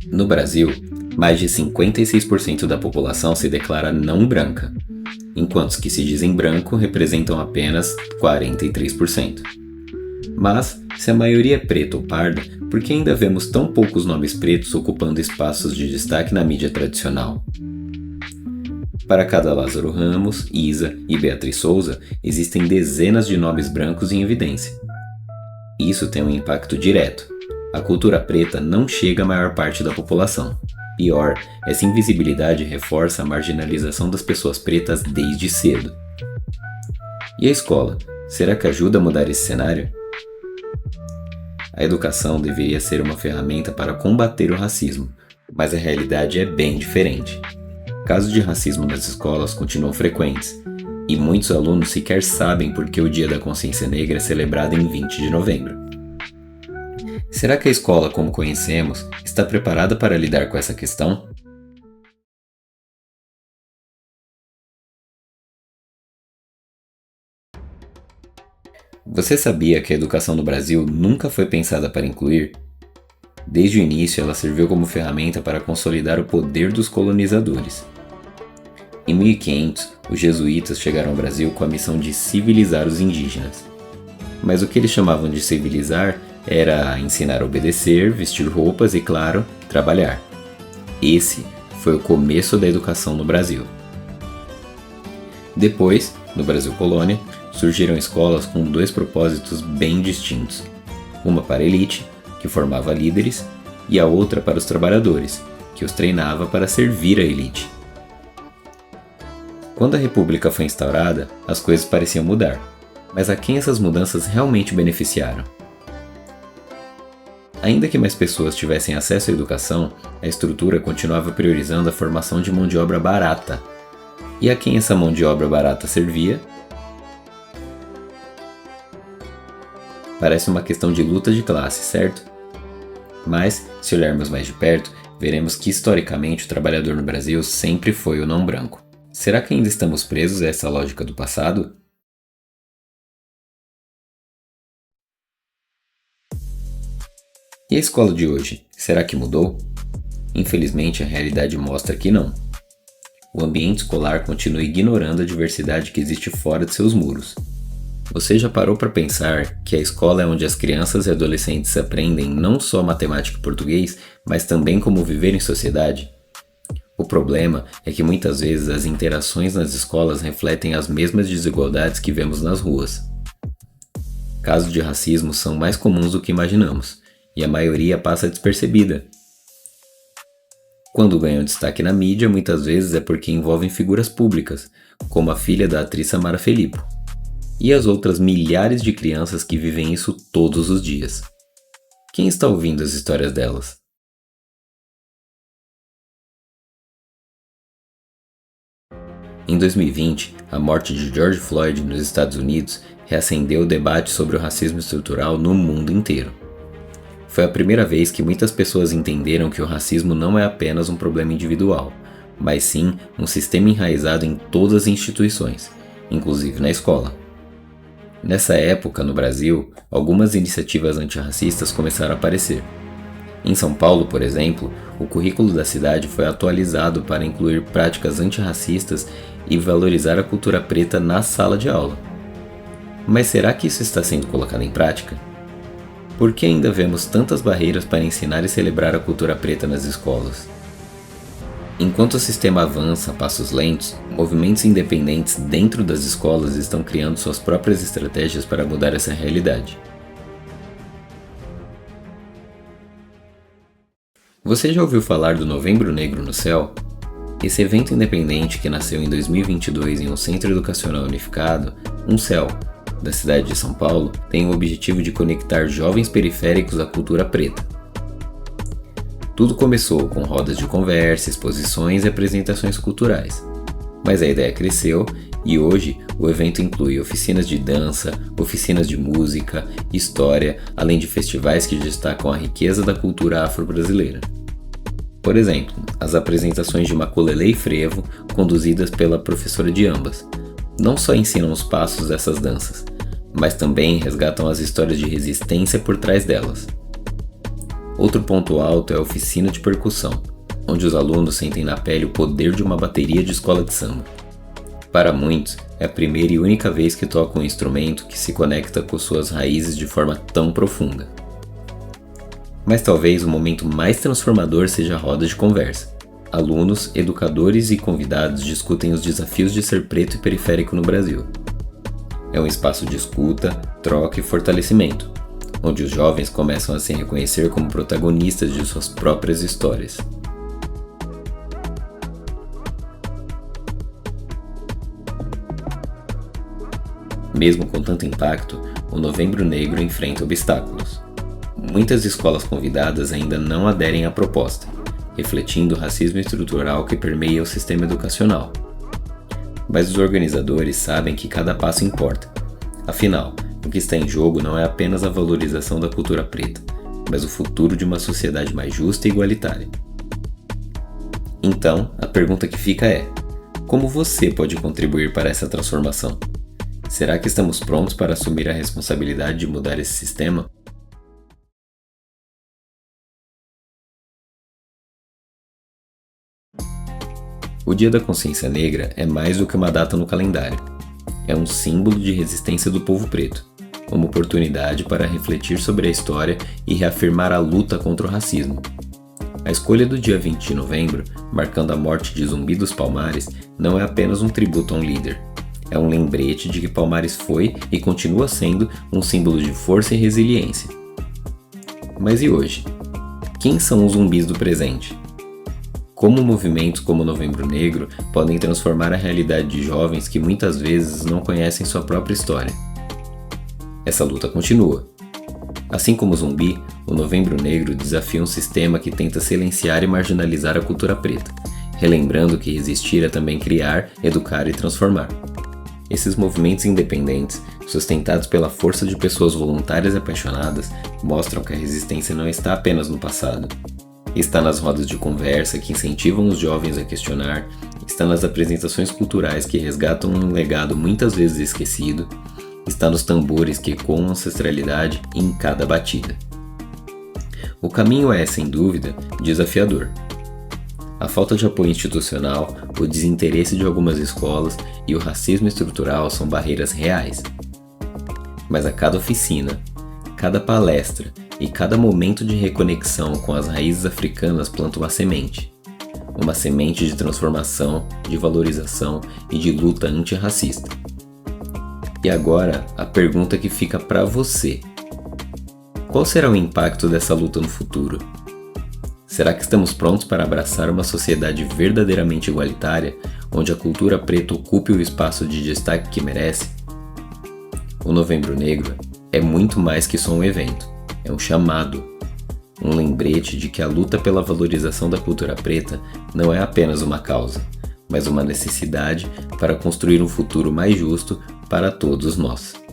No Brasil, mais de 56% da população se declara não branca, enquanto os que se dizem branco representam apenas 43%. Mas, se a maioria é preta ou parda, por que ainda vemos tão poucos nomes pretos ocupando espaços de destaque na mídia tradicional? Para cada Lázaro Ramos, Isa e Beatriz Souza, existem dezenas de nomes brancos em evidência. Isso tem um impacto direto. A cultura preta não chega à maior parte da população. Pior, essa invisibilidade reforça a marginalização das pessoas pretas desde cedo. E a escola? Será que ajuda a mudar esse cenário? A educação deveria ser uma ferramenta para combater o racismo, mas a realidade é bem diferente. Casos de racismo nas escolas continuam frequentes, e muitos alunos sequer sabem por que o Dia da Consciência Negra é celebrado em 20 de novembro. Será que a escola, como conhecemos, está preparada para lidar com essa questão? Você sabia que a educação no Brasil nunca foi pensada para incluir? Desde o início, ela serviu como ferramenta para consolidar o poder dos colonizadores. Em 1500, os jesuítas chegaram ao Brasil com a missão de civilizar os indígenas. Mas o que eles chamavam de civilizar era ensinar a obedecer, vestir roupas e, claro, trabalhar. Esse foi o começo da educação no Brasil. Depois, no Brasil Colônia, surgiram escolas com dois propósitos bem distintos. Uma para a elite, que formava líderes, e a outra para os trabalhadores, que os treinava para servir a elite. Quando a República foi instaurada, as coisas pareciam mudar, mas a quem essas mudanças realmente beneficiaram? Ainda que mais pessoas tivessem acesso à educação, a estrutura continuava priorizando a formação de mão de obra barata. E a quem essa mão de obra barata servia? Parece uma questão de luta de classe, certo? Mas, se olharmos mais de perto, veremos que historicamente o trabalhador no Brasil sempre foi o não branco. Será que ainda estamos presos a essa lógica do passado? E a escola de hoje, será que mudou? Infelizmente, a realidade mostra que não. O ambiente escolar continua ignorando a diversidade que existe fora de seus muros. Você já parou para pensar que a escola é onde as crianças e adolescentes aprendem não só matemática e português, mas também como viver em sociedade? O problema é que muitas vezes as interações nas escolas refletem as mesmas desigualdades que vemos nas ruas. Casos de racismo são mais comuns do que imaginamos, e a maioria passa despercebida. Quando ganham destaque na mídia, muitas vezes é porque envolvem figuras públicas, como a filha da atriz Samara Filippo, e as outras milhares de crianças que vivem isso todos os dias. Quem está ouvindo as histórias delas? Em 2020, a morte de George Floyd nos Estados Unidos reacendeu o debate sobre o racismo estrutural no mundo inteiro. Foi a primeira vez que muitas pessoas entenderam que o racismo não é apenas um problema individual, mas sim um sistema enraizado em todas as instituições, inclusive na escola. Nessa época, no Brasil, algumas iniciativas antirracistas começaram a aparecer. Em São Paulo, por exemplo, o currículo da cidade foi atualizado para incluir práticas antirracistas e valorizar a cultura preta na sala de aula. Mas será que isso está sendo colocado em prática? Por que ainda vemos tantas barreiras para ensinar e celebrar a cultura preta nas escolas? Enquanto o sistema avança a passos lentos, movimentos independentes dentro das escolas estão criando suas próprias estratégias para mudar essa realidade. Você já ouviu falar do Novembro Negro no Céu? Esse evento independente que nasceu em 2022 em um centro educacional unificado, CEL, da cidade de São Paulo, tem o objetivo de conectar jovens periféricos à cultura preta. Tudo começou com rodas de conversa, exposições e apresentações culturais. Mas a ideia cresceu e hoje o evento inclui oficinas de dança, oficinas de música, história, além de festivais que destacam a riqueza da cultura afro-brasileira. Por exemplo, as apresentações de Maculelê e Frevo, conduzidas pela professora de ambas, não só ensinam os passos dessas danças, mas também resgatam as histórias de resistência por trás delas. Outro ponto alto é a oficina de percussão, onde os alunos sentem na pele o poder de uma bateria de escola de samba. Para muitos, é a primeira e única vez que tocam um instrumento que se conecta com suas raízes de forma tão profunda. Mas talvez o momento mais transformador seja a roda de conversa. Alunos, educadores e convidados discutem os desafios de ser preto e periférico no Brasil. É um espaço de escuta, troca e fortalecimento, onde os jovens começam a se reconhecer como protagonistas de suas próprias histórias. Mesmo com tanto impacto, o Novembro Negro enfrenta obstáculos. Muitas escolas convidadas ainda não aderem à proposta, refletindo o racismo estrutural que permeia o sistema educacional. Mas os organizadores sabem que cada passo importa. Afinal, o que está em jogo não é apenas a valorização da cultura preta, mas o futuro de uma sociedade mais justa e igualitária. Então, a pergunta que fica é: como você pode contribuir para essa transformação? Será que estamos prontos para assumir a responsabilidade de mudar esse sistema? O Dia da Consciência Negra é mais do que uma data no calendário. É um símbolo de resistência do povo preto, uma oportunidade para refletir sobre a história e reafirmar a luta contra o racismo. A escolha do dia 20 de novembro, marcando a morte de Zumbi dos Palmares, não é apenas um tributo a um líder. É um lembrete de que Palmares foi e continua sendo um símbolo de força e resiliência. Mas e hoje? Quem são os zumbis do presente? Como movimentos como o Novembro Negro podem transformar a realidade de jovens que muitas vezes não conhecem sua própria história? Essa luta continua. Assim como o Zumbi, o Novembro Negro desafia um sistema que tenta silenciar e marginalizar a cultura preta, relembrando que resistir é também criar, educar e transformar. Esses movimentos independentes, sustentados pela força de pessoas voluntárias e apaixonadas, mostram que a resistência não está apenas no passado. Está nas rodas de conversa que incentivam os jovens a questionar, está nas apresentações culturais que resgatam um legado muitas vezes esquecido, está nos tambores que ecoam ancestralidade em cada batida. O caminho é, sem dúvida, desafiador. A falta de apoio institucional, o desinteresse de algumas escolas e o racismo estrutural são barreiras reais. Mas a cada oficina, cada palestra e cada momento de reconexão com as raízes africanas planta uma semente de transformação, de valorização e de luta antirracista. E agora, a pergunta que fica para você: qual será o impacto dessa luta no futuro? Será que estamos prontos para abraçar uma sociedade verdadeiramente igualitária, onde a cultura preta ocupe o espaço de destaque que merece? O Novembro Negro é muito mais que só um evento, é um chamado, um lembrete de que a luta pela valorização da cultura preta não é apenas uma causa, mas uma necessidade para construir um futuro mais justo para todos nós.